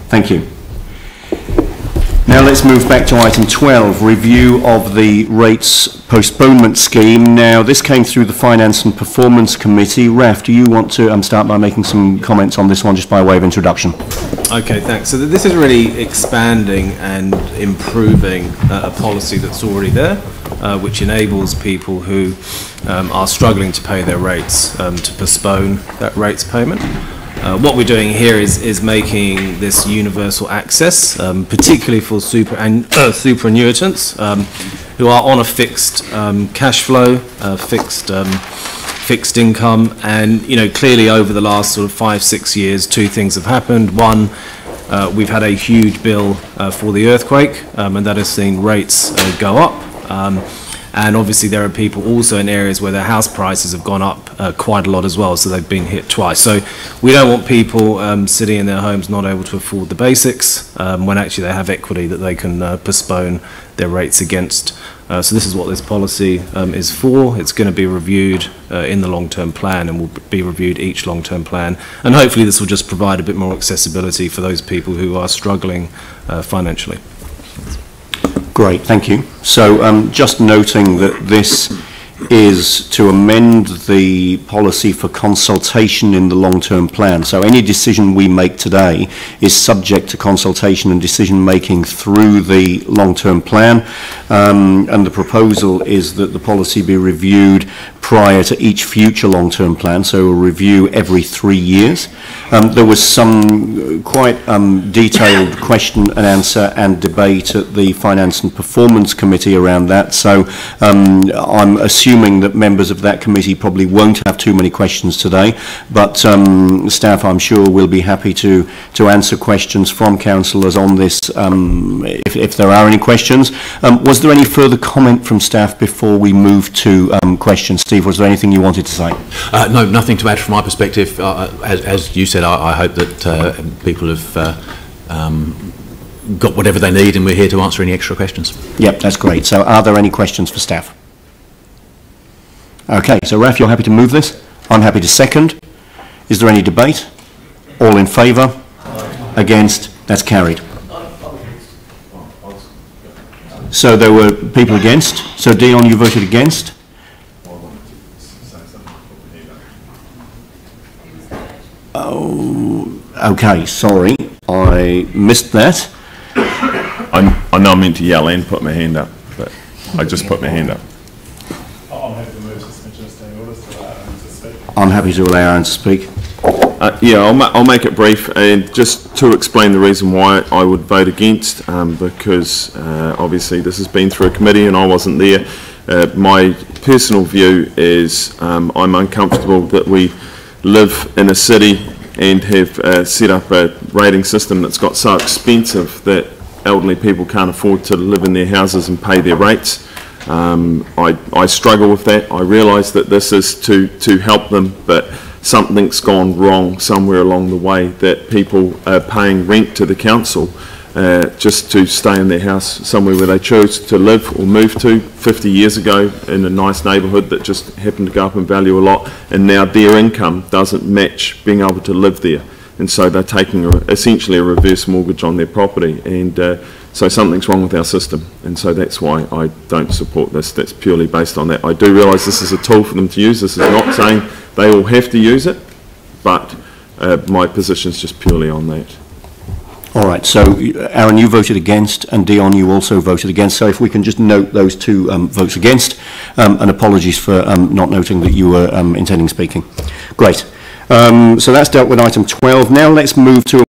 Thank you. Now let's move back to item 12, review of the rates postponement scheme. Now this came through the Finance and Performance Committee. Raf, do you want to start by making some comments on this one just by way of introduction? Okay, thanks. So this is really expanding and improving a policy that's already there, which enables people who are struggling to pay their rates to postpone that rates payment. What we're doing here is making this universal access, particularly for superannuitants who are on a fixed cash flow, fixed income, and clearly over the last sort of 5-6 years, two things have happened. One, we've had a huge bill for the earthquake, and that has seen rates go up. And obviously there are people also in areas where their house prices have gone up quite a lot as well, so they've been hit twice. So we don't want people sitting in their homes not able to afford the basics when actually they have equity that they can postpone their rates against. So this is what this policy is for. It's going to be reviewed in the long-term plan, and will be reviewed each long-term plan. And hopefully this will just provide a bit more accessibility for those people who are struggling financially. Great, thank you. So just noting that this is to amend the policy for consultation in the long-term plan. So any decision we make today is subject to consultation and decision making through the long-term plan, and the proposal is that the policy be reviewed prior to each future long-term plan, so a review every 3 years. There was some quite detailed question and answer and debate at the Finance and Performance Committee around that, so I'm assuming that members of that committee probably won't have too many questions today, but staff, I'm sure, will be happy to answer questions from councillors on this if there are any questions. Was there any further comment from staff before we move to questions? Steve, was there anything you wanted to say? No, nothing to add from my perspective. As you said, I hope that people have got whatever they need, and we're here to answer any extra questions. Yep, that's great. So are there any questions for staff? Okay, so Raf, you're happy to move this? I'm happy to second. Is there any debate? All in favour? Against? That's carried. So there were people against. So Dion, you voted against? Oh, okay, sorry, I missed that. I know I meant to yell and put my hand up, but I just put my hand up. I'm happy to allow Aaron to speak. Yeah, I'll make it brief, and just to explain the reason why I would vote against, because obviously this has been through a committee and I wasn't there. My personal view is I'm uncomfortable that we live in a city and have set up a rating system that's got so expensive that elderly people can't afford to live in their houses and pay their rates. I struggle with that. I realise that this is to help them, but something's gone wrong somewhere along the way, that people are paying rent to the council just to stay in their house somewhere where they chose to live or move to 50 years ago in a nice neighbourhood that just happened to go up in value a lot, and now their income doesn't match being able to live there, and so they're taking essentially a reverse mortgage on their property, and so something's wrong with our system, and so that's why I don't support this. That's purely based on that. I do realise this is a tool for them to use. This is not saying they all have to use it, but my position is just purely on that. All right, so Aaron, you voted against, and Dion, you also voted against. So if we can just note those two votes against, and apologies for not noting that you were intending speaking. Great. So that's dealt with item 12. Now let's move to